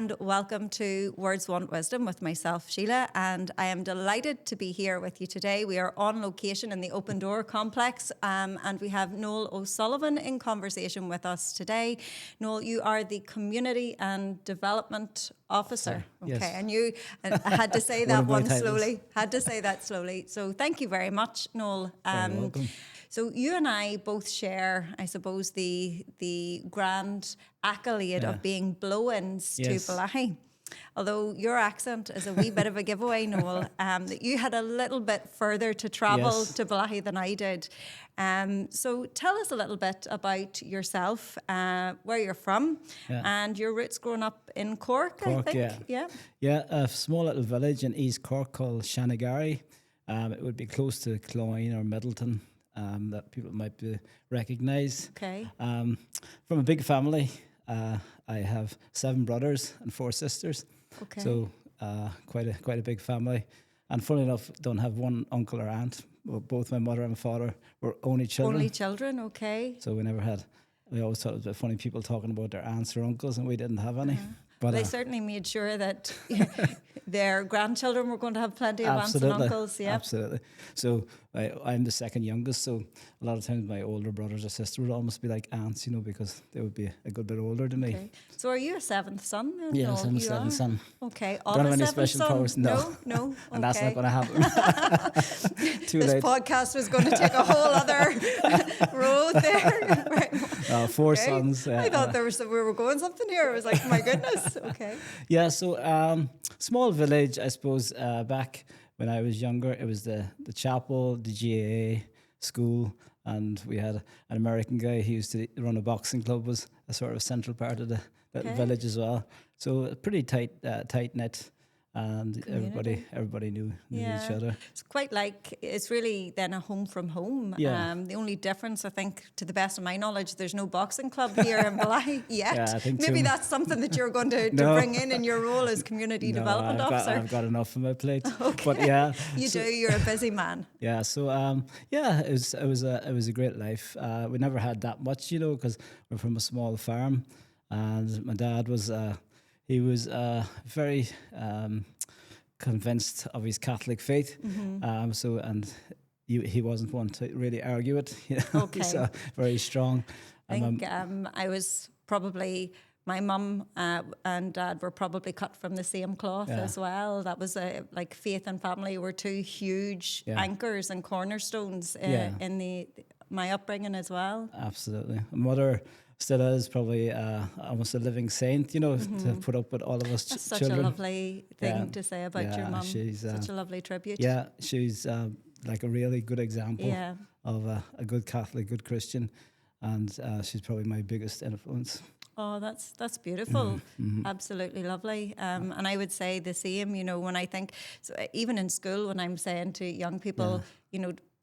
and welcome to Words Want Wisdom with myself, Sheila, and I am delighted to be here with you today. We are on location in the OpenDoor Complex, and we have Noel O'Sullivan in conversation with us today. Noel, you are the Community and Development Officer. Okay, yes. and you I had to say that one slowly. Had to say that slowly. So thank you very much, Noel. You're welcome. So you and I both share, I suppose, the grand accolade of being blow-ins to Balahi. Although your accent is a wee bit of a giveaway, Noel, that you had a little bit further to travel to Balahi than I did. So tell us a little bit about yourself, where you're from, and your roots growing up in Cork, I think. Yeah, a small little village in East Cork called Shanagari. It would be close to Cloyne or Middleton. That people might recognise. Okay. From a big family, I have 7 brothers and 4 sisters. Okay. So quite a big family. And funny enough, don't have one uncle or aunt. Both my mother and my father were only children. Only children, okay. So we always thought it was a bit funny people talking about their aunts or uncles, and we didn't have any. But they certainly made sure that their grandchildren were going to have plenty of aunts and uncles. Yeah, absolutely. So I'm the second youngest. So a lot of times my older brothers or sisters would almost be like aunts, because they would be a good bit older than me. Okay. So are you a 7th son? Then? Yes, I'm a 7th son. Okay. Don't have any special powers. No. Okay. And that's not going to happen. This podcast was going to take a whole other road there. Right. 4 sons. I thought we were going something here. I was like, my goodness. Okay. Yeah, so small village, I suppose, back when I was younger, it was the chapel, the GAA school, and we had an American guy who used to run a boxing club, was a sort of central part of the little village as well. So pretty tight-knit. And everybody knew each other. It's really then a home from home. Yeah. The only difference, I think, to the best of my knowledge, there's no boxing club here in Balahi yet. Yeah, I think maybe that's something that you're going to bring in your role as community development officer. I've got enough on my plate. Okay. But yeah, you're a busy man. Yeah, so it was a great life. We never had that much, because we're from a small farm, and my dad was. He was very convinced of his Catholic faith, he wasn't one to really argue it. Okay. He's very strong. I think I was probably. My mum and dad were probably cut from the same cloth as well. That was like faith and family were 2 huge anchors and cornerstones in my upbringing as well. Absolutely, mother. Still is probably almost a living saint, to put up with all of us That's children. such a lovely thing to say about your mum. She's such a lovely tribute. Yeah, she's like a really good example of a good Catholic, good Christian, and she's probably my biggest influence. Oh, that's beautiful. Absolutely lovely. And I would say the same, when I think, so even in school, when I'm saying to young people,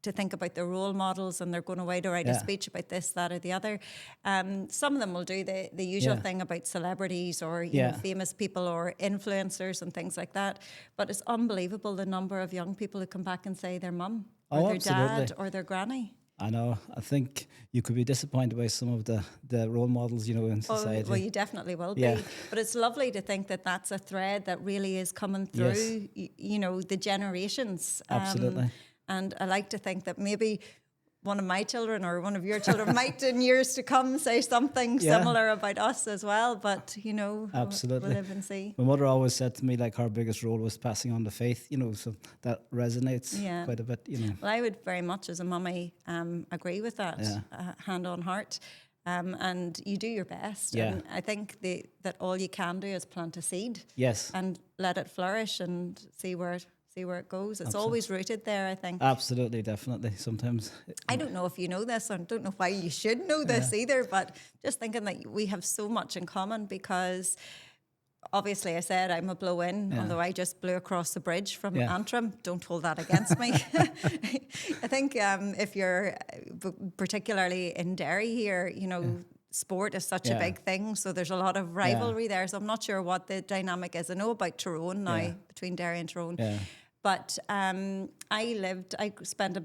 to think about their role models and they're going away to write a speech about this, that or the other. Some of them will do the usual thing about celebrities or famous people or influencers and things like that. But it's unbelievable the number of young people who come back and say their mum or their dad or their granny. I know. I think you could be disappointed by some of the role models, in society. Well, you definitely will be. But it's lovely to think that that's a thread that really is coming through, the generations. Absolutely. And I like to think that maybe one of my children or one of your children might in years to come say something similar about us as well. But, absolutely. We'll live and see. My mother always said to me, like, her biggest role was passing on the faith, so that resonates quite a bit, Well, I would very much as a mummy agree with that, hand on heart. And you do your best. Yeah. And I think that all you can do is plant a seed. Yes. And let it flourish and see where it goes. It's always rooted there, I think. Absolutely, definitely. Sometimes. I don't know if you know this, I don't know why you should know this either, but just thinking that we have so much in common because obviously I said I'm a blow-in, although I just blew across the bridge from Antrim. Don't hold that against me. I think if you're particularly in Derry here, sport is such a big thing, so there's a lot of rivalry there. So I'm not sure what the dynamic is. I know about Tyrone now, between Derry and Tyrone. Yeah. But I spent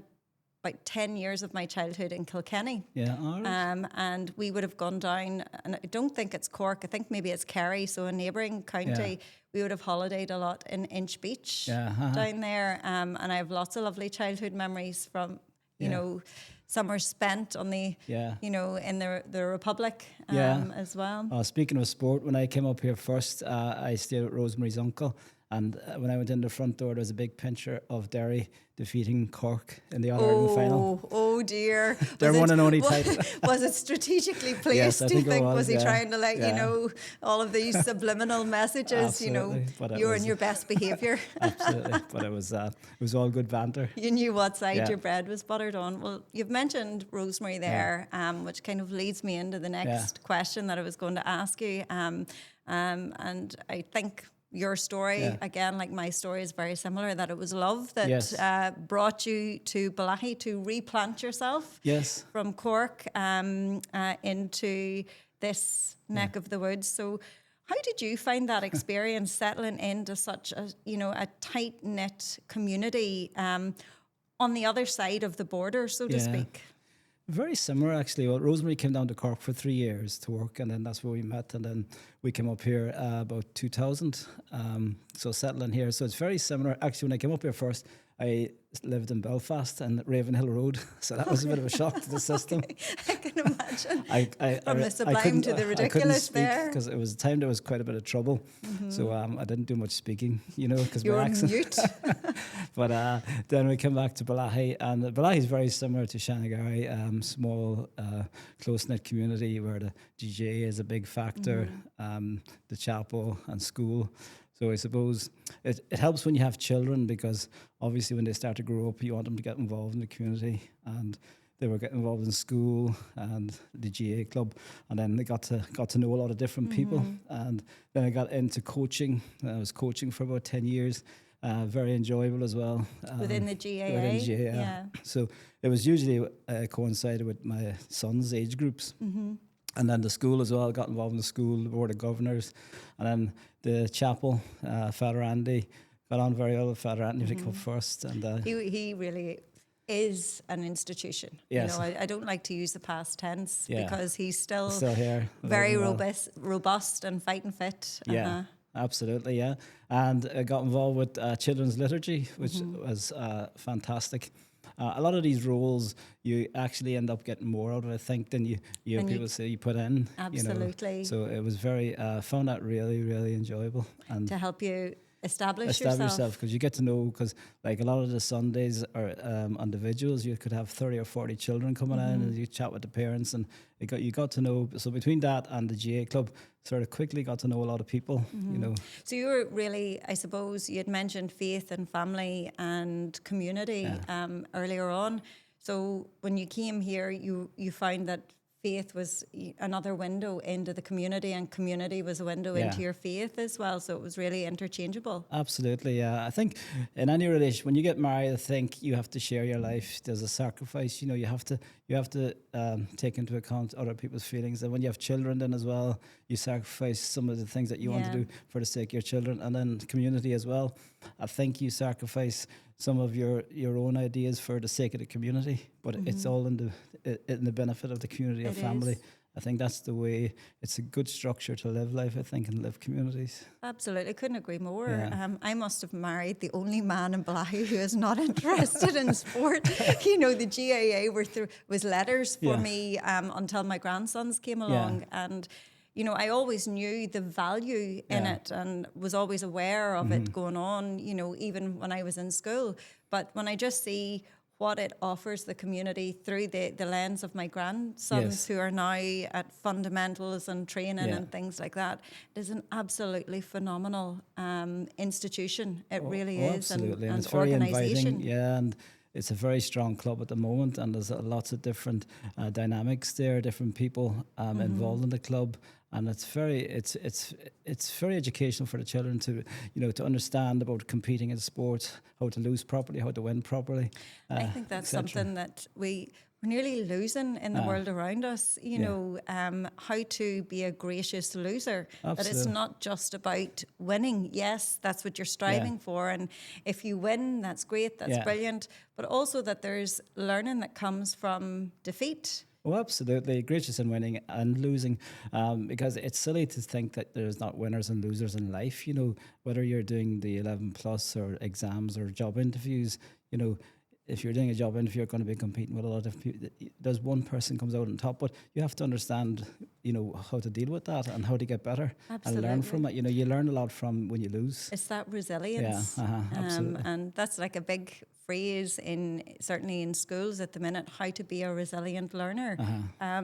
about 10 years of my childhood in Kilkenny. Yeah, all right. And we would have gone down, and I don't think it's Cork, I think maybe it's Kerry, so a neighbouring county. We would have holidayed a lot in Inch Beach down there. And I have lots of lovely childhood memories from, you know, summers spent on the, you know, in the Republic as well. Speaking of sport, when I came up here first, I stayed with Rosemary's uncle. And when I went in the front door, there was a big picture of Derry defeating Cork in the All-Ireland final. Oh dear. Their one and only title. Was it strategically placed, Yes, I do you think it think? Was he yeah. trying to let you know all of these subliminal messages, you know, you're in your best behaviour? Absolutely. But it was all good banter. You knew what side your bread was buttered on. Well, you've mentioned Rosemary there, which kind of leads me into the next question that I was going to ask you. And I think your story, again, like my story, is very similar, that it was love that brought you to Balahi to replant yourself from Cork into this neck of the woods. So how did you find that experience settling into such a, you know, a tight-knit community on the other side of the border, so to speak? Very similar, actually. Well, Rosemary came down to Cork for 3 years to work, and then that's where we met. And then we came up here about 2000, so settling here. So it's very similar. Actually, when I came up here first, I lived in Belfast and Ravenhill Road, so that was a bit of a shock to the system. I can imagine. From the sublime to the ridiculous there. Because it was a time there was quite a bit of trouble. So I didn't do much speaking, you know, because you my were accent. mute. But then we came back to Balahi, and Balahi is very similar to Shanagari, small, close-knit community where the GGA is a big factor, the chapel and school. So I suppose it helps when you have children, because obviously when they start to grow up, you want them to get involved in the community, and they were getting involved in school and the GA club, and then they got to know a lot of different people. And then I got into coaching. I was coaching for about 10 years. Very enjoyable as well. Within the GAA? Within GAA, yeah. So it was usually coincided with my son's age groups. And then the school as well, got involved in the school, the board of governors, and then the chapel, Father Andy, got on very well with Father Andy to come first. And he really is an institution. Yes. You know, I don't like to use the past tense because he's still here, very robust and fighting fit. Yeah. Absolutely, yeah. And I got involved with children's liturgy, which was fantastic. A lot of these roles, you actually end up getting more out of, I think, than you people say you put in. Absolutely. You know? So it was very, found that really, really enjoyable. And to help you establish yourself, because you get to know, because like a lot of the Sundays are individuals, you could have 30 or 40 children coming in, and you chat with the parents, and you got to know. So between that and the GA club, sort of quickly got to know a lot of people, you know. So you were really, I suppose, you had mentioned faith and family and community earlier on. So when you came here, you found that faith was another window into the community, and community was a window into your faith as well. So it was really interchangeable. Absolutely, yeah. I think in any relation, when you get married, I think you have to share your life. There's a sacrifice. You know, you have to take into account other people's feelings. And when you have children, then as well, you sacrifice some of the things that you want to do for the sake of your children, and then community as well. I think you sacrifice some of your own ideas for the sake of the community, but it's all in the benefit of the community or family. I think that's the way. It's a good structure to live life, I think, and live communities. Absolutely, couldn't agree more. I must have married the only man in Balahi who is not interested in sport. You know, the GAA was letters for me until my grandsons came along, and you know, I always knew the value in it and was always aware of it going on, you know, even when I was in school. But when I just see what it offers the community through the lens of my grandsons who are now at fundamentals and training and things like that, it is an absolutely phenomenal institution. It really is. Absolutely. And it's very organisation. inviting. Yeah, and it's a very strong club at the moment, and there's lots of different dynamics there, different people involved in the club. And it's very educational for the children to, you know, to understand about competing in sports, how to lose properly, how to win properly. I think that's something that we we're nearly losing in the world around us, you Yeah. know, how to be a gracious loser. That it's Absolutely. not just about winning. Yes, that's what you're striving for. And if you win, that's great, that's Yeah. brilliant. But also that there's learning that comes from defeat. Oh, absolutely. Gracious in winning and losing, because it's silly to think that there's not winners and losers in life. You know, whether you're doing the 11 plus or exams or job interviews, you know, if you're doing a job interview, you're going to be competing with a lot of people. There's one person comes out on top, but you have to understand, you know, how to deal with that and how to get better and learn from it. You know, you learn a lot from when you lose. It's that resilience. Yeah, absolutely. And that's like a big phrase certainly in schools at the minute, how to be a resilient learner.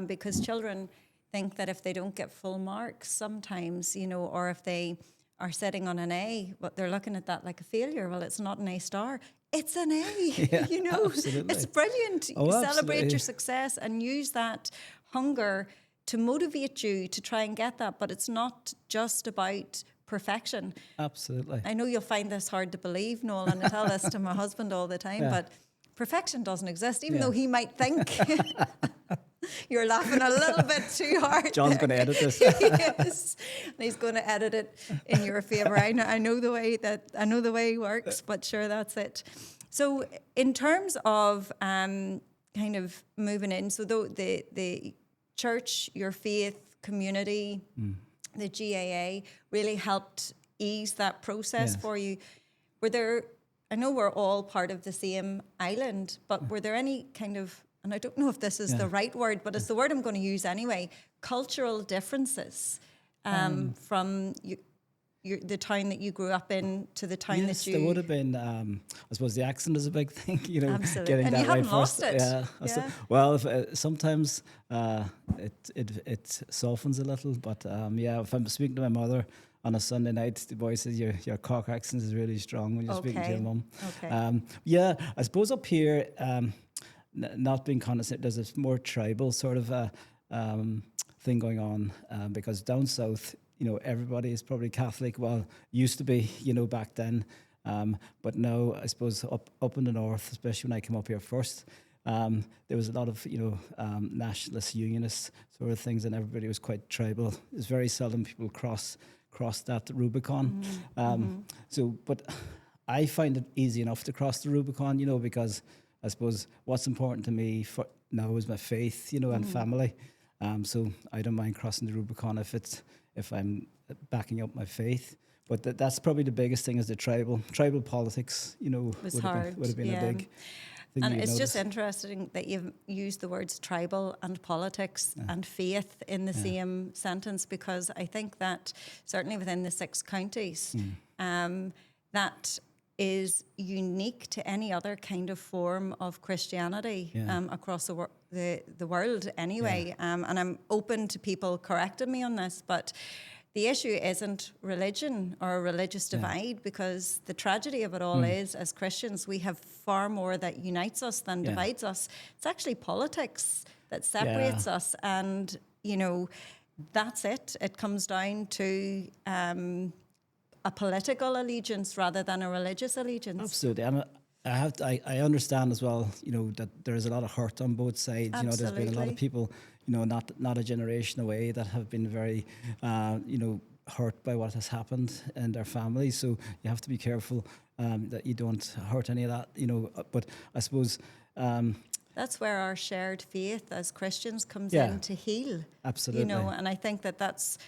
Because children think that if they don't get full marks sometimes, you know, or if they are sitting on an A, but they're looking at that like a failure. Well, it's not an A star. It's an A, Yeah, you know, absolutely. it's brilliant. Oh, Celebrate absolutely. your success and use that hunger to motivate you to try and get that. But it's not just about perfection. Absolutely. I know you'll find this hard to believe, Noel, and I tell this to my husband all the time, but perfection doesn't exist, even though he might think. You're laughing a little bit too hard. John's going to edit this. Yes, and he's going to edit it in your favour. I know the way he works, but sure, that's it. So, in terms of kind of moving in, so the church, your faith community, the GAA really helped ease that process for you. Were there? I know we're all part of the same island, but were there any kind of, and I don't know if this is the right word, but it's the word I'm going to use anyway, cultural differences from the town that you grew up in to the town that you... There would have been, I suppose the accent is a big thing, you know, Absolutely. getting And that you right haven't lost first. it. Yeah. Well, sometimes it softens a little, but if I'm speaking to my mother on a Sunday night, the boy says your Cork accent is really strong when you're speaking to your mum. Okay. I suppose up here, not being condescending, there's a more tribal sort of thing going on because down south, you know, everybody is probably Catholic. Well, used to be, you know, back then. But now, I suppose, up in the north, especially when I came up here first, there was a lot of, you know, nationalist, unionist sort of things, and everybody was quite tribal. It's very seldom people cross that Rubicon. But I find it easy enough to cross the Rubicon, you know, because I suppose what's important to me for now is my faith, you know, and family. So I don't mind crossing the Rubicon if I'm backing up my faith. But that's probably the biggest thing is the tribal politics, you know, would have been a big thing. And it's just interesting that you've used the words tribal and politics and faith in the same sentence, because I think that certainly within the 6 counties, that is unique to any other kind of form of Christianity across the world anyway. And I'm open to people correcting me on this, but the issue isn't religion or a religious divide, because the tragedy of it all is, as Christians, we have far more that unites us than divides us. It's actually politics that separates us. And, you know, that's it. It comes down to a political allegiance rather than a religious allegiance. Absolutely. And I understand as well, you know, that there is a lot of hurt on both sides. Absolutely. You know, there's been a lot of people, you know, not a generation away that have been very, you know, hurt by what has happened in their families. So you have to be careful that you don't hurt any of that, you know. But I suppose... that's where our shared faith as Christians comes in to heal. Absolutely. You know, and I think that's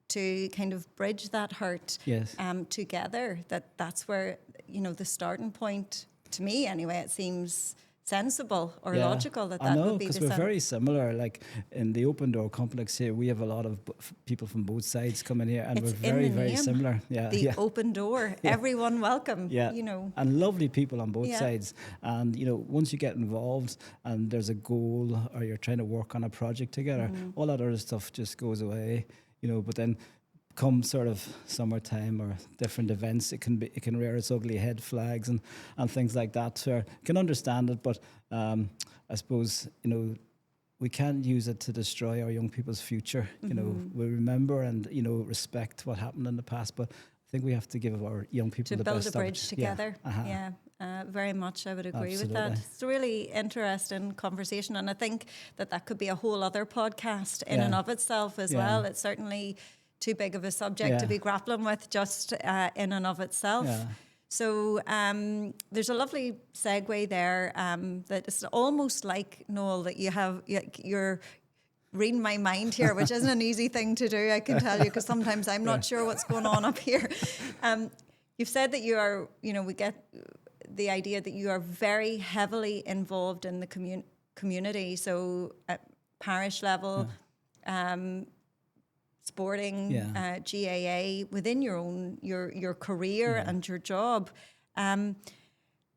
to kind of bridge that hurt together, that's where, you know, the starting point, to me anyway, it seems sensible or logical that would be the because we're very similar. Like in the OpenDoor Complex here, we have a lot of people from both sides coming here, and we're very, very similar. The open door, everyone welcome. You know, and lovely people on both sides. And you know, once you get involved and there's a goal or you're trying to work on a project together, all that other stuff just goes away. You know, but then come sort of summertime or different events, it can rear its ugly head, flags and things like that. So I can understand it, but I suppose, you know, we can't use it to destroy our young people's future. You know, we remember and, you know, respect what happened in the past, but I think we have to give our young people the best to build a bridge together. Very much, I would agree with Absolutely. that. It's a really interesting conversation, and I think that could be a whole other podcast in Yeah. and of itself as Yeah. well. It's certainly too big of a subject to Yeah. be grappling with just in and of itself. Yeah. So there's a lovely segue there that it's almost like, Noel, that you're reading my mind here, which isn't an easy thing to do, I can tell you, because sometimes I'm not sure what's going on up here. You've said that you are, we get the idea that you are very heavily involved in the community. So at parish level, sporting, GAA, within your career and your job.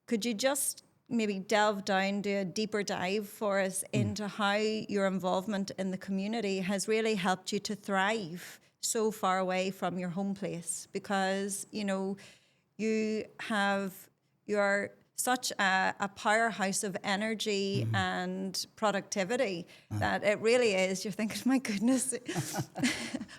Could you just maybe delve down, do a deeper dive for us into how your involvement in the community has really helped you to thrive so far away from your home place? Because, you're such a powerhouse of energy and productivity that it really is. You're thinking, my goodness,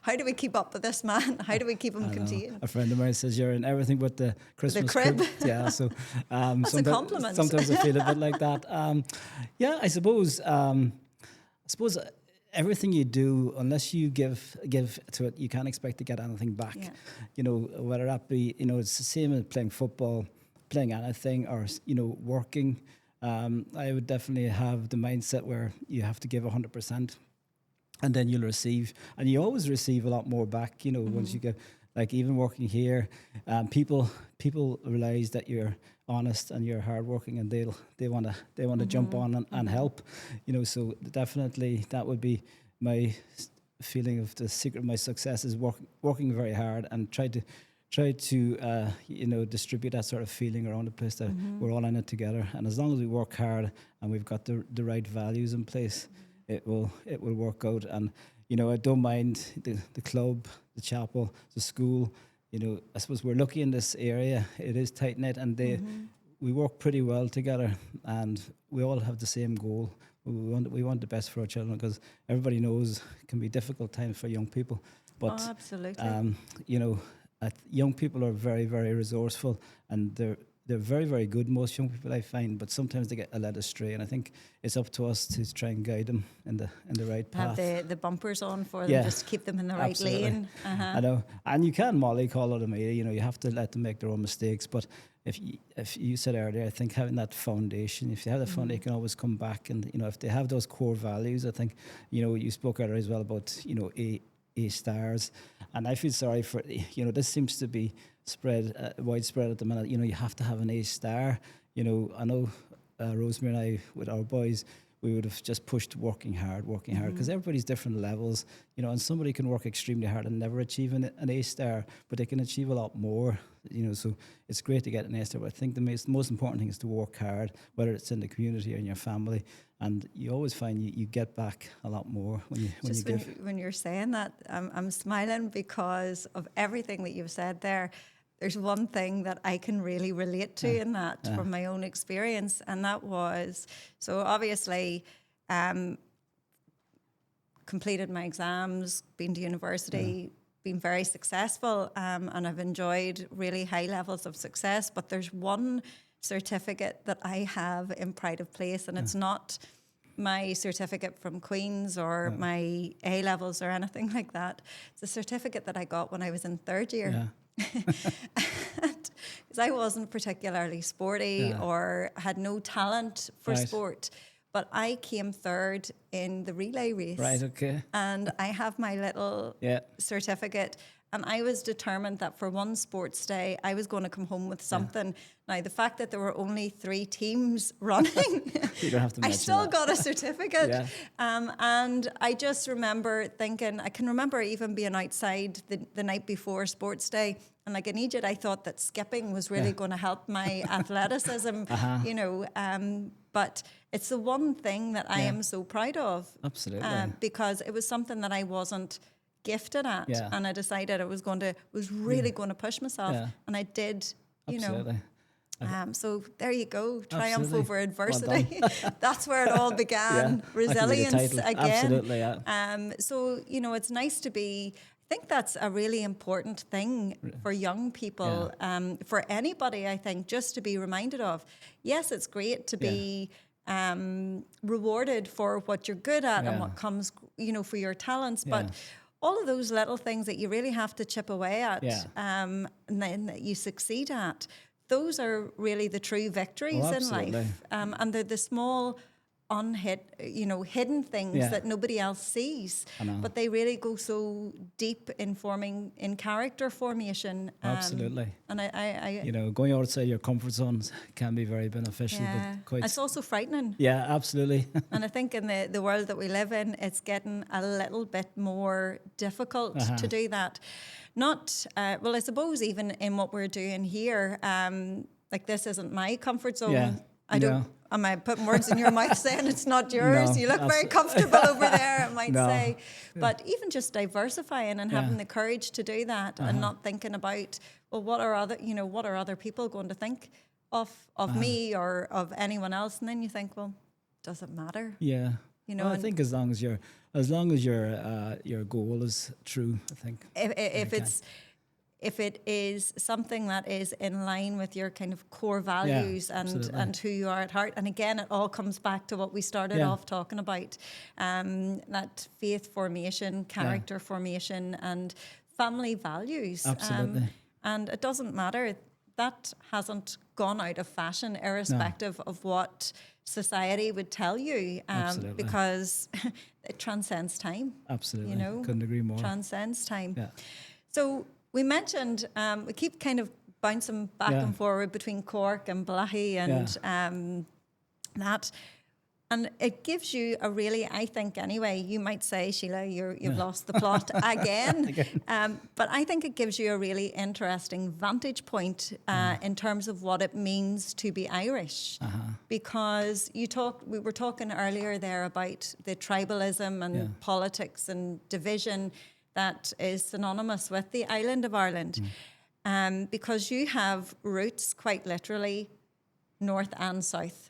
how do we keep up with this man? How do we keep him contained? A friend of mine says you're in everything but the Christmas crib. Yeah, so That's a compliment. Sometimes I feel a bit like that. I suppose everything you do, unless you give to it, you can't expect to get anything back. Yeah. Whether that be, it's the same as playing football, playing anything, or working. I would definitely have the mindset where you have to give 100%, and then you'll receive, and you always receive a lot more back. Once you get, like, even working here, people realize that you're honest and you're hardworking, and they want to jump on and help. So definitely that would be my feeling of the secret of my success is working very hard and try to distribute that sort of feeling around the place that we're all in it together. And as long as we work hard and we've got the right values in place, it will work out. And I don't mind the club, the chapel, the school. I suppose we're lucky in this area. It is tight knit, and we work pretty well together, and we all have the same goal. We want the best for our children, because everybody knows it can be difficult times for young people. But absolutely. Young people are very, very resourceful, and they're very, very good, most young people, I find, but sometimes they get led astray, and I think it's up to us to try and guide them in the right path. Have the bumpers on for them, just keep them in the right lane. I know, and you can mollycoddle them. You have to let them make their own mistakes, but if you said earlier, I think having that foundation, if you have the foundation, they can always come back, and if they have those core values, I think, you spoke earlier as well about, A stars, and I feel sorry for, this seems to be widespread at the minute. You have to have an A star. I know Rosemary and I, with our boys, we would have just pushed working hard, because everybody's different levels, and somebody can work extremely hard and never achieve an A star, but they can achieve a lot more, so it's great to get an A star, but I think the most important thing is to work hard, whether it's in the community or in your family, and you always find you get back a lot more when you give. When you're saying that, I'm smiling because of everything that you've said there. There's one thing that I can really relate to in that from my own experience, and that was, so obviously completed my exams, been to university, been very successful, and I've enjoyed really high levels of success, but there's one certificate that I have in pride of place, and it's not my certificate from Queen's or my A levels or anything like that. It's a certificate that I got when I was in third year. Because I wasn't particularly sporty or had no talent for sport, but I came third in the relay race. Right, okay. And I have my little certificate, and I was determined that for one sports day, I was going to come home with something. Now, the fact that there were only 3 teams running, you don't have to I still that. got a certificate. And I just remember thinking, I can remember even being outside the night before sports day, and like in Egypt, I thought that skipping was really going to help my athleticism, but it's the one thing that I am so proud of. Absolutely. Because it was something that I wasn't gifted at, and I decided I was really going to push myself, and I did. Absolutely. So there you go, triumph Absolutely. over adversity. That's where it all began. Resilience again. Absolutely. So it's nice to be. think that's a really important thing for young people, for anybody, I think, just to be reminded of. Yes, it's great to be rewarded for what you're good at and what comes, for your talents, but all of those little things that you really have to chip away at, and then that you succeed at, those are really the true victories in life. And they're the small hidden things that nobody else sees, but they really go so deep in forming in character formation. Absolutely. And I going outside your comfort zones can be very beneficial, but it's also frightening. Yeah, absolutely. And I think in the world that we live in, it's getting a little bit more difficult to do that. Not, I suppose even in what we're doing here, like this isn't my comfort zone. Yeah. I don't. Am I putting words in your mouth saying it's not yours? No, you look very comfortable over there, I might No. say. But even just diversifying and having the courage to do that and not thinking about, well, what are other people going to think of me or of anyone else? And then you think, well, does it matter? Yeah. Well, I think as long as your goal is true, I think. If it is something that is in line with your kind of core values and who you are at heart, and again, it all comes back to what we started off talking about, that faith formation, character formation, and family values. Absolutely. And it doesn't matter. That hasn't gone out of fashion, irrespective of what society would tell you, because it transcends time. Absolutely. Couldn't agree more. Transcends time. Yeah. So we mentioned, we keep kind of bouncing back and forward between Cork and Blahy and that. And it gives you a really, I think anyway, you might say, Sheila, you've lost the plot again. But I think it gives you a really interesting vantage point in terms of what it means to be Irish. Because we were talking earlier there about the tribalism and politics and division that is synonymous with the island of Ireland, because you have roots quite literally north and south.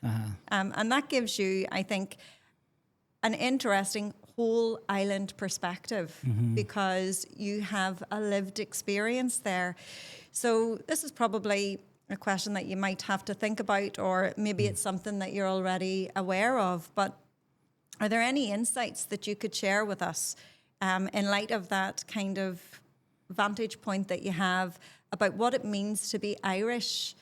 And that gives you, I think, an interesting whole island perspective because you have a lived experience there. So this is probably a question that you might have to think about, or maybe it's something that you're already aware of, but are there any insights that you could share with us in light of that kind of vantage point that you have about what it means to be Irish,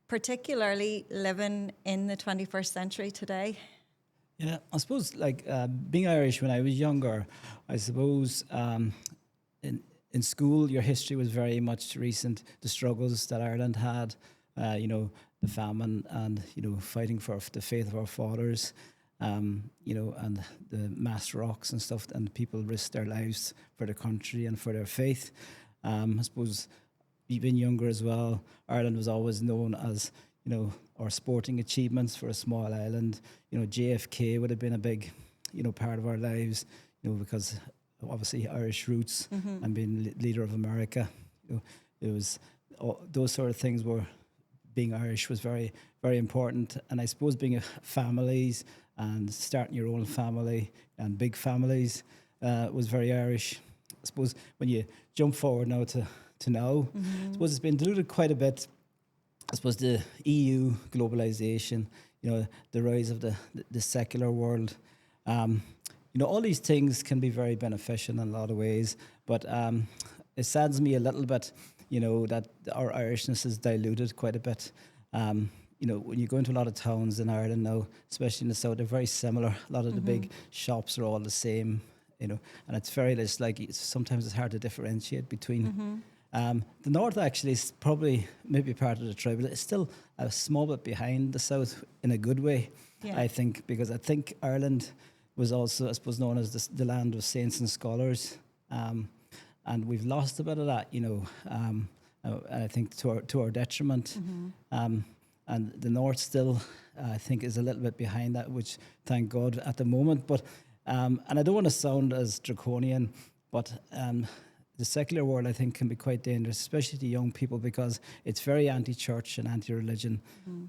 particularly living in the 21st century today? Yeah, I suppose being Irish when I was younger, I suppose in school your history was very much recent. The struggles that Ireland had, the famine and, fighting for the faith of our fathers. And the mass rocks and stuff, and people risked their lives for the country and for their faith. I suppose even younger as well, Ireland was always known as, our sporting achievements for a small island. JFK would have been a big, part of our lives, because obviously Irish roots and being leader of America. It was those sort of things were, being Irish was very, very important. And I suppose being families and starting your own family and big families was very Irish. I suppose when you jump forward now to now, I suppose it's been diluted quite a bit. I suppose the EU globalization, the rise of the secular world, all these things can be very beneficial in a lot of ways, but it saddens me a little bit, that our Irishness is diluted quite a bit. When you go into a lot of towns in Ireland now, especially in the south, they're very similar. A lot of the big shops are all the same, and it's sometimes it's hard to differentiate between. The north actually is probably maybe part of the tribe, but it's still a small bit behind the south in a good way, I think, because I think Ireland was also, I suppose, known as the land of saints and scholars, and we've lost a bit of that, and I think to our detriment. And the north still, I think, is a little bit behind that, which thank God at the moment. But and I don't want to sound as draconian, but the secular world, I think, can be quite dangerous, especially to young people, because it's very anti-church and anti-religion.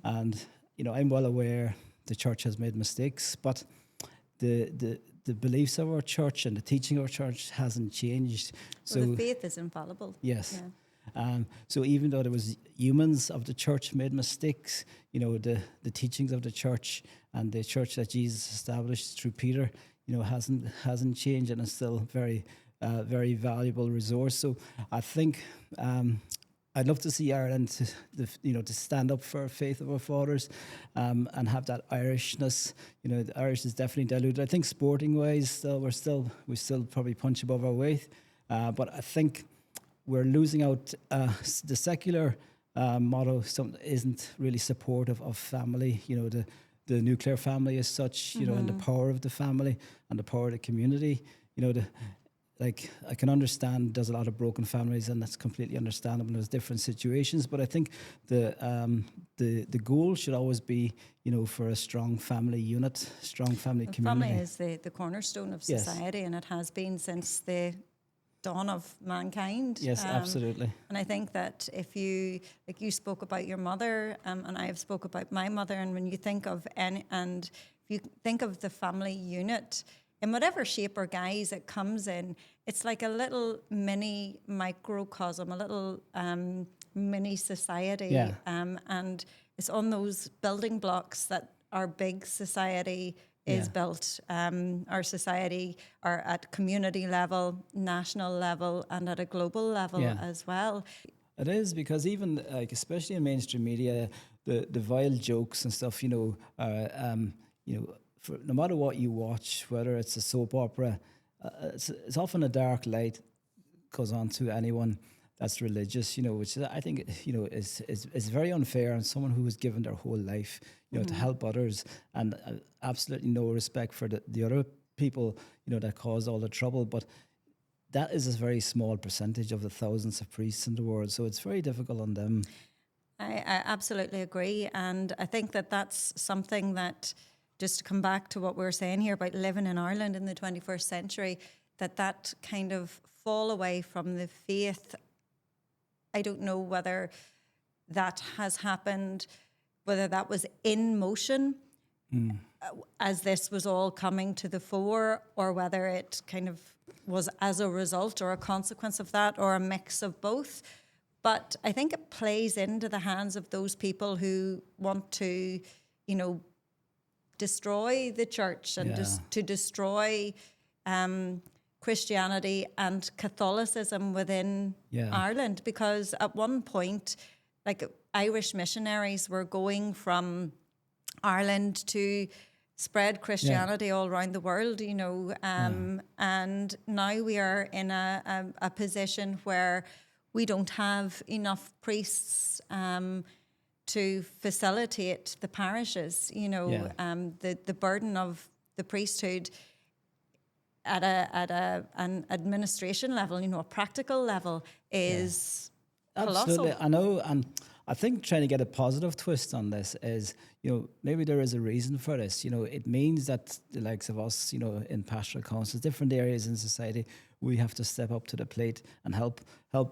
And I'm well aware the church has made mistakes, but the the beliefs of our church and the teaching of our church hasn't changed. So the faith is infallible. yes. Yeah. So even though there was humans of the church made mistakes, the teachings of the church and the church that Jesus established through Peter, hasn't changed, and is still very valuable resource. So I think I'd love to see Ireland to stand up for faith of our fathers, and have that Irishness. The Irish is definitely diluted. I think sporting wise, we still probably punch above our weight, but I think we're losing out. The secular motto isn't really supportive of family. The nuclear family as such. And the power of the family and the power of the community. I can understand there's a lot of broken families, and that's completely understandable. There's different situations, but I think the goal should always be, for a strong family unit, strong family community. Family is the cornerstone of society, and it has been since the dawn of mankind. Yes, absolutely. And I think that if you spoke about your mother, and I have spoke about my mother, and when you think of if you think of the family unit in whatever shape or guise it comes in, it's like a little mini microcosm, a little mini society. Yeah. And it's on those building blocks that our big society is built. Our society are at community level, national level, and at a global level as well. It is, because even especially in mainstream media, the vile jokes and stuff, for no matter what you watch, whether it's a soap opera, it's often a dark light goes on to anyone that's religious, which I think is very unfair on someone who has given their whole life, to help others, and absolutely no respect for the other people, that cause all the trouble. But that is a very small percentage of the thousands of priests in the world, so it's very difficult on them. I absolutely agree, and I think that that's something that, just to come back to what we were saying here about living in Ireland in the 21st century, that kind of fall away from the faith, I don't know whether that has happened, whether that was in motion as this was all coming to the fore, or whether it kind of was as a result or a consequence of that, or a mix of both. But I think it plays into the hands of those people who want to, destroy the church and to destroy Christianity and Catholicism within Ireland. Because at one point, Irish missionaries were going from Ireland to spread Christianity all around the world, and now we are in a position where we don't have enough priests to facilitate the parishes. The burden of the priesthood at an administration level, a practical level, is colossal. Absolutely, I know, and I think trying to get a positive twist on this is, maybe there is a reason for this. It means that the likes of us, in pastoral councils, different areas in society, we have to step up to the plate and help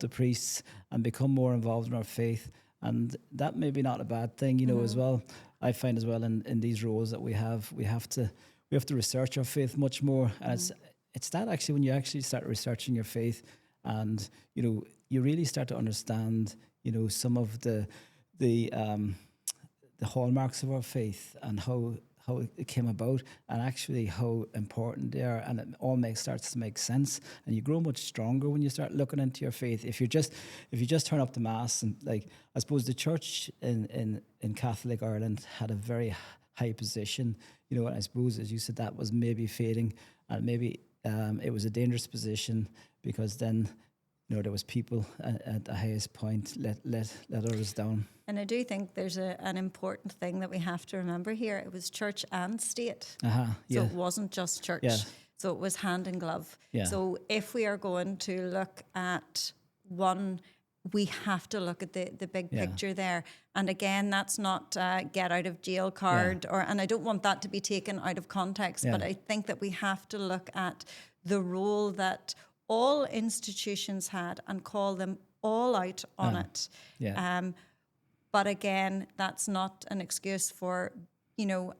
the priests and become more involved in our faith. And that may be not a bad thing, as well. I find as well in these roles that we have to research our faith much more. And it's that actually, when you actually start researching your faith, and you really start to understand some of the hallmarks of our faith and how it came about, and actually how important they are, and it all starts to make sense, and you grow much stronger when you start looking into your faith. If you just turn up to mass, and I suppose the church in Catholic Ireland had a very high position, and I suppose, as you said, that was maybe fading, and maybe it was a dangerous position, because then there was people at the highest point let others down. And I do think there's an important thing that we have to remember here. It was church and state. So it wasn't just church. Yeah. So it was hand in glove. Yeah. So if we are going to look at one, we have to look at the big picture there. And again, that's not a get out of jail card, and I don't want that to be taken out of context, but I think that we have to look at the role that all institutions had and call them all out on it. Yeah. But again, that's not an excuse for,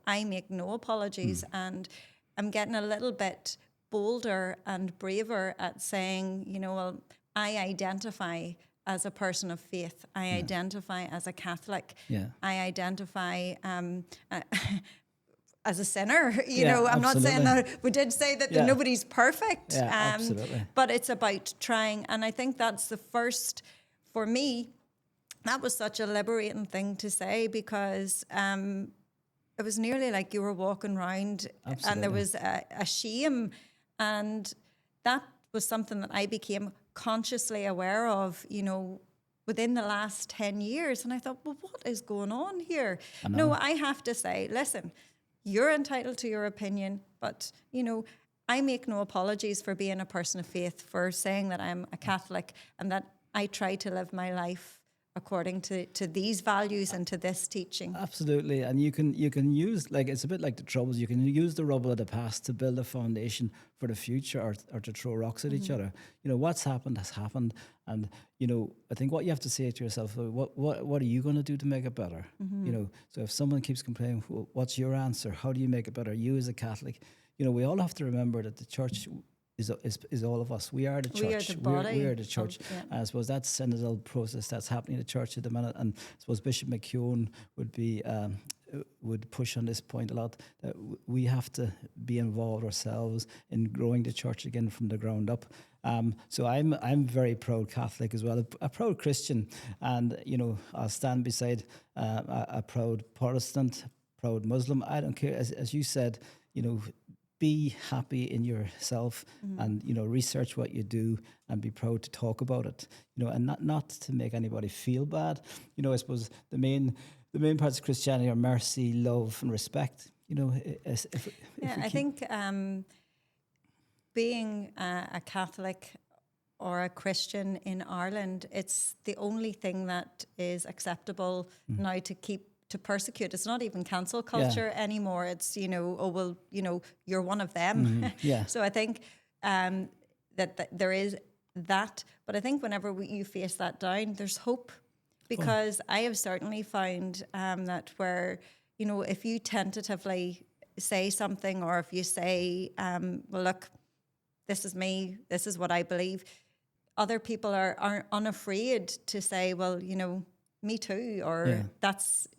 I make no apologies. And I'm getting a little bit bolder and braver at saying, well, I identify as a person of faith. I identify as a Catholic. Yeah. I identify as a sinner. I'm not saying absolutely. that. We did say that Yeah. nobody's perfect. Yeah, absolutely. But it's about trying. And I think that's the first, for me, that was such a liberating thing to say, because it was nearly like you were walking around and there was a shame. And that was something that I became consciously aware of, within the last 10 years. And I thought, well, what is going on here? No, I have to say, listen, you're entitled to your opinion, but, I make no apologies for being a person of faith, for saying that I'm a Catholic and that I try to live my life according to these values and to this teaching. Absolutely. And you can use, like, it's a bit like the Troubles, you can use the rubble of the past to build a foundation for the future, or to throw rocks at each other. What's happened has happened. And, I think what you have to say to yourself, what are you going to do to make it better? So if someone keeps complaining, what's your answer? How do you make it better? You as a Catholic, we all have to remember that the church is all of us. We are the church. We are the body. We are the church. And I suppose that's the synodal process that's happening in the church at the minute. And I suppose Bishop McKeown would push on this point a lot, that we have to be involved ourselves in growing the church again from the ground up. So I'm very proud Catholic as well, a proud Christian, and I'll stand beside a proud Protestant, proud Muslim. I don't care, as you said, be happy in yourself, and research what you do and be proud to talk about it, and not to make anybody feel bad. I suppose the main parts of Christianity are mercy, love, and respect. I think being a Catholic or a Christian in Ireland, it's the only thing that is acceptable now to persecute. It's not even cancel culture anymore. It's, you're one of them. So I think that there is that. But I think whenever you face that down, there's hope. Because I have certainly found that where, if you tentatively say something, or if you say, well, look, this is me, this is what I believe, other people are unafraid to say, well, me too, or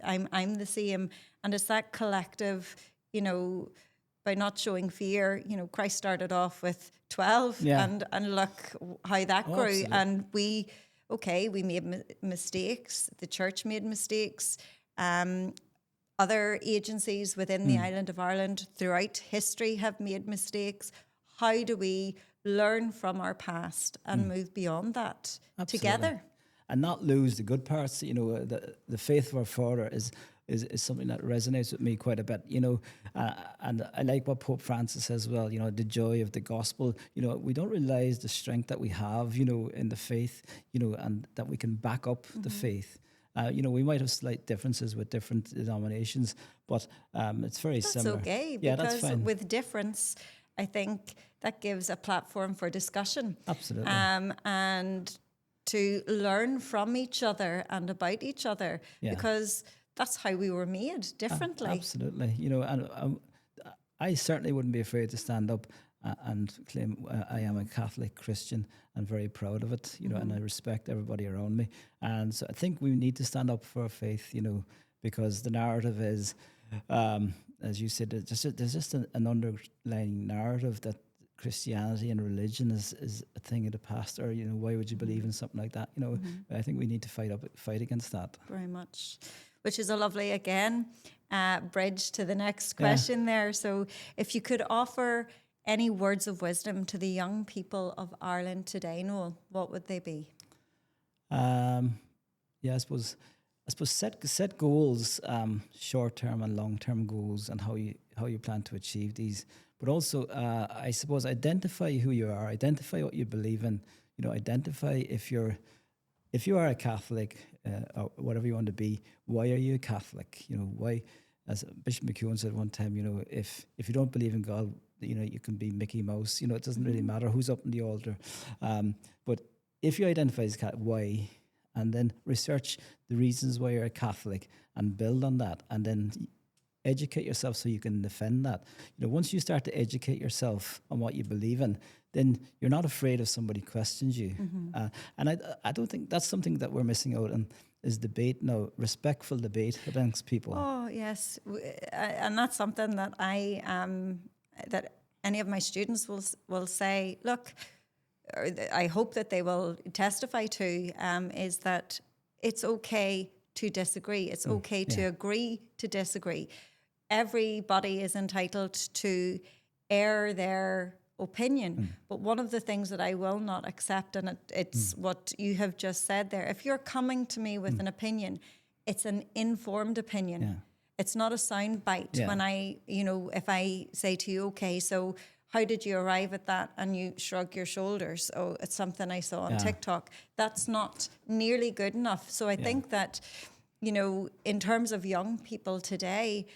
I'm the same. And it's that collective, by not showing fear. Christ started off with 12 and look how that grew. Absolutely. And we made mistakes. The church made mistakes. Other agencies within the island of Ireland throughout history have made mistakes. How do we learn from our past and move beyond that together? And not lose the good parts. The faith of our Father is something that resonates with me quite a bit. And I like what Pope Francis says as well. The joy of the gospel. We don't realize the strength that we have. In the faith. And that we can back up the faith. We might have slight differences with different denominations, but it's very similar. That's okay, Yeah, that's because fine. with difference, I think that gives a platform for discussion. Absolutely. And to learn from each other and about each other, because that's how we were made differently. Absolutely. And I certainly wouldn't be afraid to stand up and claim I am a Catholic Christian, and very proud of it, and I respect everybody around me. And so I think we need to stand up for our faith, because the narrative is, as you said, there's just an underlying narrative that Christianity and religion is a thing of the past, or why would you believe in something like that? I think we need to fight against that. Very much, which is a lovely bridge to the next question there. So, if you could offer any words of wisdom to the young people of Ireland today, Noel, what would they be? I suppose set goals, short term and long term goals, and how you plan to achieve these. But also, I suppose, identify who you are, identify what you believe in. Identify if you are a Catholic, or whatever you want to be. Why are you a Catholic? Why? As Bishop McKeown said one time, if you don't believe in God, you can be Mickey Mouse. It doesn't really matter who's up on the altar. But if you identify as Catholic, why? And then research the reasons why you're a Catholic and build on that. And then educate yourself so you can defend that. Once you start to educate yourself on what you believe in, then you're not afraid if somebody questions you. And I don't think that's something that we're missing out on, is debate now, respectful debate amongst people. Oh, yes. And that's something that that any of my students will say, look, or I hope that they will testify to, is that it's okay to disagree. It's okay to agree to disagree. Everybody is entitled to air their opinion. But one of the things that I will not accept, and it's what you have just said there, if you're coming to me with an opinion, it's an informed opinion. Yeah. It's not a sound bite. Yeah. When if I say to you, okay, so how did you arrive at that? And you shrug your shoulders. Oh, it's something I saw on TikTok. That's not nearly good enough. So I think that, in terms of young people today,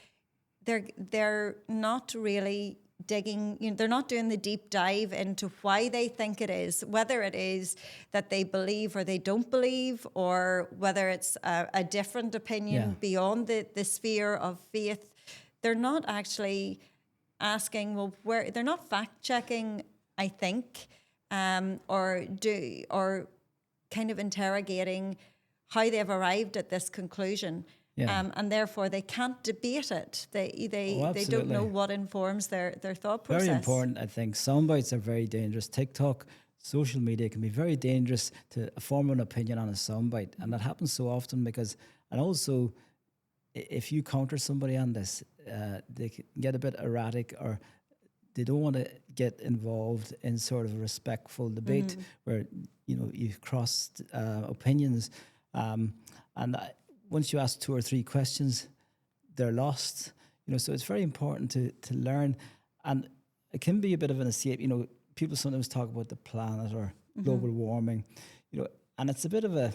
they're not really digging, they're not doing the deep dive into why they think it is, whether it is that they believe or they don't believe, or whether it's a different opinion beyond the sphere of faith. They're not actually asking, well, where they're not fact checking, I think, or kind of interrogating how they've arrived at this conclusion. And therefore they can't debate it. They don't know what informs their thought process. Very important, I think. Soundbites are very dangerous. TikTok, social media can be very dangerous to form an opinion on a soundbite. And that happens so often because, and also, if you counter somebody on this, they can get a bit erratic, or they don't want to get involved in sort of a respectful debate where, you've crossed opinions. Once you ask 2 or 3 questions, they're lost. So it's very important to learn, and it can be a bit of an escape. People sometimes talk about the planet or global warming, and it's a bit of a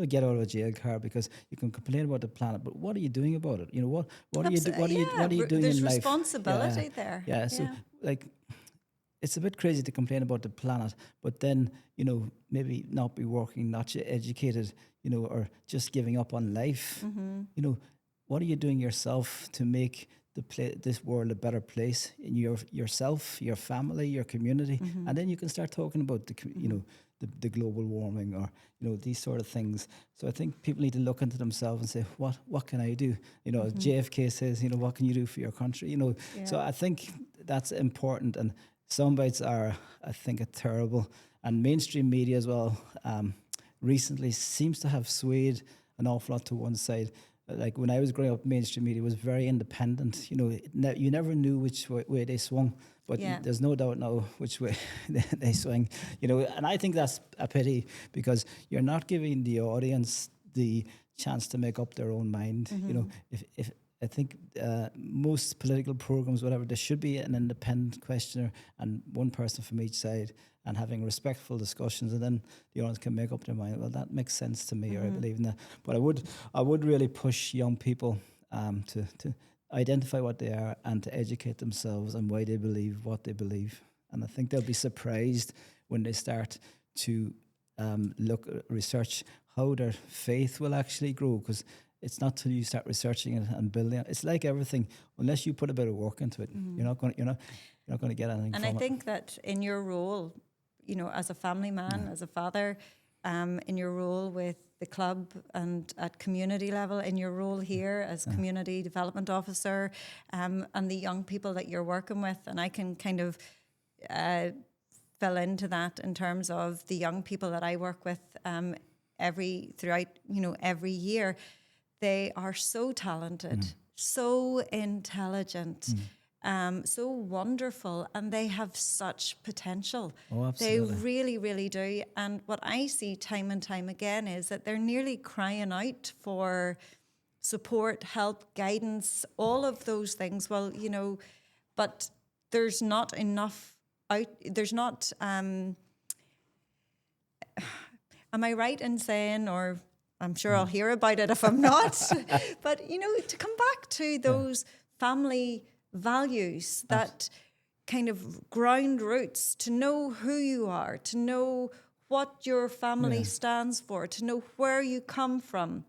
get out of a jail card, because you can complain about the planet, but what are you doing about it? What are you doing in life? There's responsibility there. Yeah. So it's a bit crazy to complain about the planet, but then maybe not be working, not educated, or just giving up on life. What are you doing yourself to make this world a better place in yourself, your family, your community, and then you can start talking about the global warming, or these sort of things. So I think people need to look into themselves and say, what can I do? As JFK says, what can you do for your country? So I think that's important. And soundbites are, I think, a terrible, and mainstream media as well. Recently seems to have swayed an awful lot to one side. Like when I was growing up, mainstream media was very independent. You never knew which way they swung, but there's no doubt now which way they swing. And I think that's a pity, because you're not giving the audience the chance to make up their own mind. If I think most political programs, whatever, there should be an independent questioner and one person from each side, and having respectful discussions, and then the audience can make up their mind. Well, that makes sense to me, or I believe in that. But I would really push young people to identify what they are and to educate themselves on why they believe what they believe. And I think they'll be surprised when they start to research how their faith will actually grow, because it's not till you start researching it and building it. It's like everything. Unless you put a bit of work into it, you're not going to get anything. And from I think that in your role, as a family man, as a father, in your role with the club and at community level, in your role here as community development officer, and the young people that you're working with, and I can kind of fill into that in terms of the young people that I work with throughout every year. They are so talented, so intelligent, so wonderful, and they have such potential. Oh, absolutely. They really, really do. And what I see time and time again is that they're nearly crying out for support, help, guidance, all of those things. Well, but there's not enough out. There's not. Am I right in saying, or I'm sure I'll hear about it if I'm not, but to come back to those family values, that kind of ground roots, to know who you are, to know what your family stands for, to know where you come from.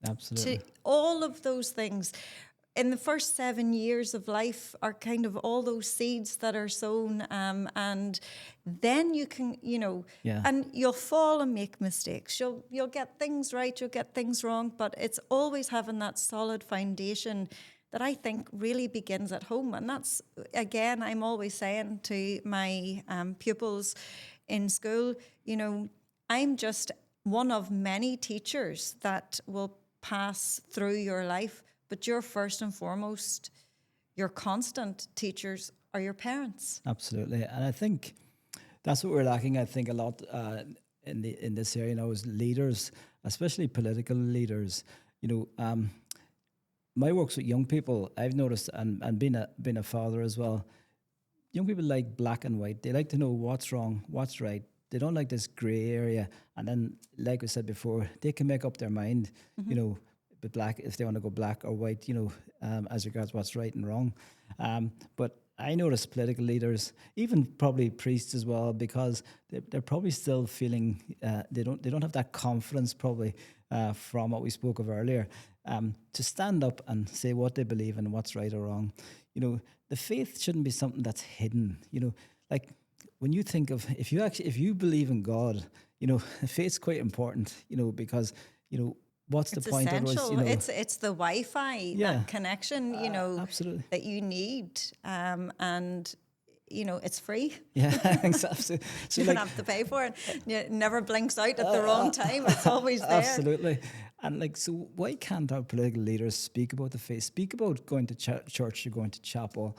Absolutely. To all of those things in the first 7 years of life are kind of all those seeds that are sown, and then you can, and you'll fall and make mistakes. You'll get things right, you'll get things wrong, but it's always having that solid foundation that I think really begins at home. And that's, again, I'm always saying to my pupils in school, I'm just one of many teachers that will pass through your life, but you're first and foremost, your constant teachers are your parents. Absolutely. And I think that's what we're lacking, I think, a lot in this area now is leaders, especially political leaders. My works with young people, I've noticed, and being a father as well, young people like black and white. They like to know what's wrong, what's right. They don't like this grey area. And then, like we said before, they can make up their mind, but black, if they want to go black or white, as regards what's right and wrong. But I notice political leaders, even probably priests as well, because they're probably still feeling they don't have that confidence probably from what we spoke of earlier, to stand up and say what they believe and what's right or wrong. The faith shouldn't be something that's hidden. Like when you think of if you believe in God, faith's quite important. Because what's it's the point? Essential. It's the Wi-Fi, that connection, absolutely, that you need, and it's free. Yeah, exactly. So you don't have to pay for it. It never blinks out at the wrong time. It's always there. Absolutely. And so why can't our political leaders speak about the faith? Speak about going to church or going to chapel.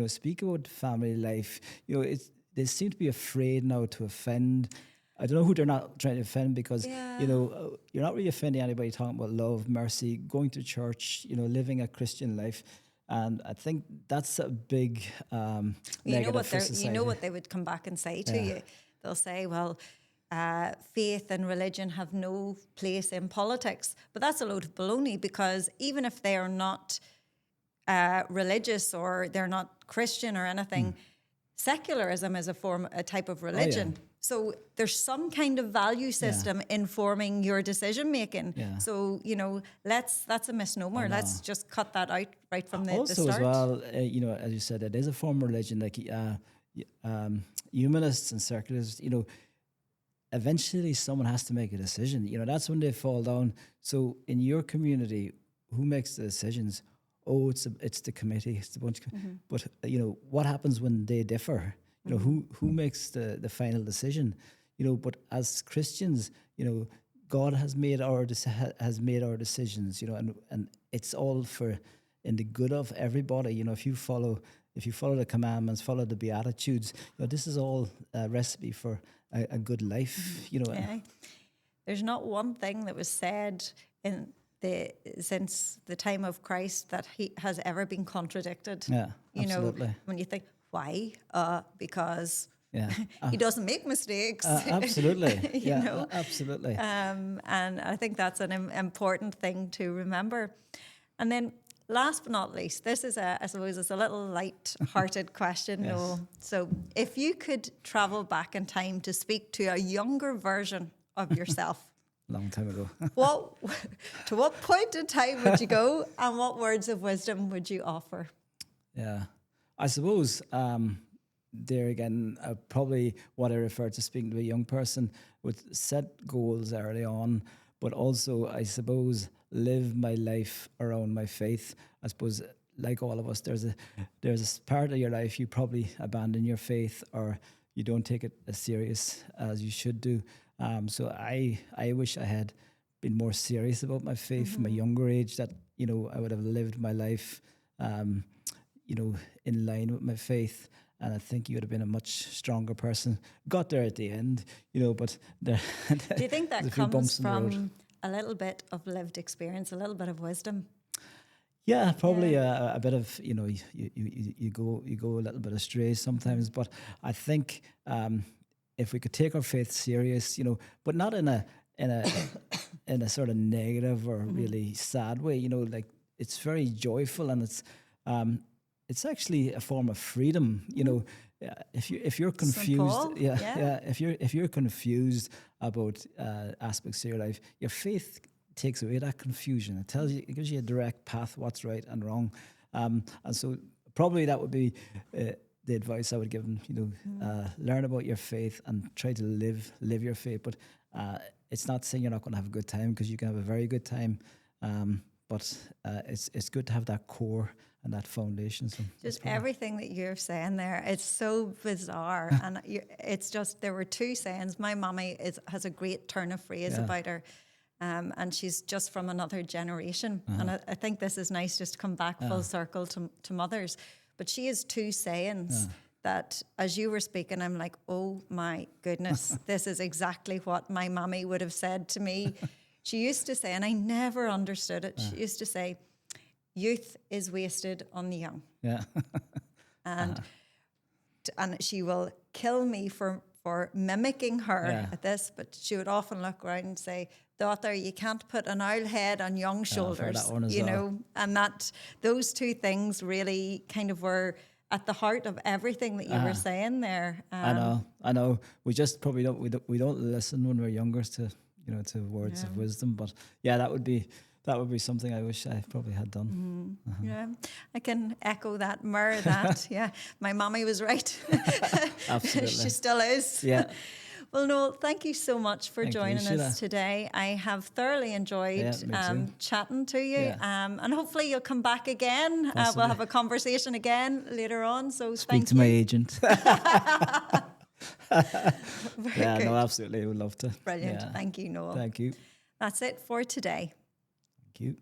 Speak about family life. They seem to be afraid now to offend. I don't know who they're not trying to offend, because, you're not really offending anybody talking about love, mercy, going to church, living a Christian life. And I think that's a big negative for society. You know what they would come back and say to you? They'll say, well, faith and religion have no place in politics. But that's a load of baloney, because even if they are not religious or they're not Christian or anything, secularism is a type of religion. Oh, yeah. So there's some kind of value system informing your decision making. Yeah. So, that's a misnomer. Let's just cut that out right from the start. Also as well, as you said, it is a form of religion. Like humanists and secularists, eventually someone has to make a decision. That's when they fall down. So in your community, who makes the decisions? Oh, it's the committee, it's the bunch. But what happens when they differ? Who makes the final decision? But as Christians, God has made our decisions. And it's all in the good of everybody. If you follow the commandments, follow the Beatitudes, this is all a recipe for a good life. There's not one thing that was said since the time of Christ that he has ever been contradicted. Yeah, absolutely. When you think, why? Because he doesn't make mistakes. Absolutely. Absolutely. And I think that's an important thing to remember. And then last but not least, this is I suppose it's a little light-hearted question, Yes. Noel. So if you could travel back in time to speak to a younger version of yourself, long time ago. To what point in time would you go, and what words of wisdom would you offer? Yeah, I suppose there again, probably what I refer to speaking to a young person, would set goals early on, but also I suppose live my life around my faith. I suppose, like all of us, there's a part of your life you probably abandon your faith, or you don't take it as serious as you should do. So I wish I had been more serious about my faith from a younger age, that, I would have lived my life, in line with my faith. And I think you would have been a much stronger person. Got there at the end, but there. Do you think that comes from a little bit of lived experience, a little bit of wisdom? Yeah, probably a bit of, you go a little bit astray sometimes. But I think if we could take our faith serious, but not in a sort of negative or really sad way, like it's very joyful, and it's actually a form of freedom. If you're confused, if you're confused about aspects of your life, your faith takes away that confusion. It tells you, it gives you a direct path, what's right and wrong. And so probably that would be the advice I would give them. Learn about your faith and try to live your faith. But it's not saying you're not going to have a good time, because you can have a very good time. But it's good to have that core and that foundation. So just everything that you're saying there, it's so bizarre. And it's just, there were two sayings. My mummy has a great turn of phrase about her. And she's just from another generation. And I think this is nice, just to come back full circle to mothers. But she has two sayings that, as you were speaking, I'm like, oh my goodness, this is exactly what my mummy would have said to me. She used to say, and I never understood it, she used to say, youth is wasted on the young. Yeah. And she will kill me for mimicking her at this, but she would often look around and say, daughter, you can't put an owl head on young shoulders, and that those two things really kind of were at the heart of everything that you were saying there. I know. We just probably don't listen when we're younger to words of wisdom, but that would be something I wish I probably had done. Yeah, I can echo that, mirror that. Yeah, my mommy was right. Absolutely. She still is. Yeah. Well, Noel, thank you so much for joining us today. I have thoroughly enjoyed chatting to you. Yeah. And hopefully you'll come back again. We'll have a conversation again later on. So thank you. Speak to my agent. Very good. No, absolutely. I would love to. Brilliant. Thank you, Noel. Thank you. That's it for today. Thank you.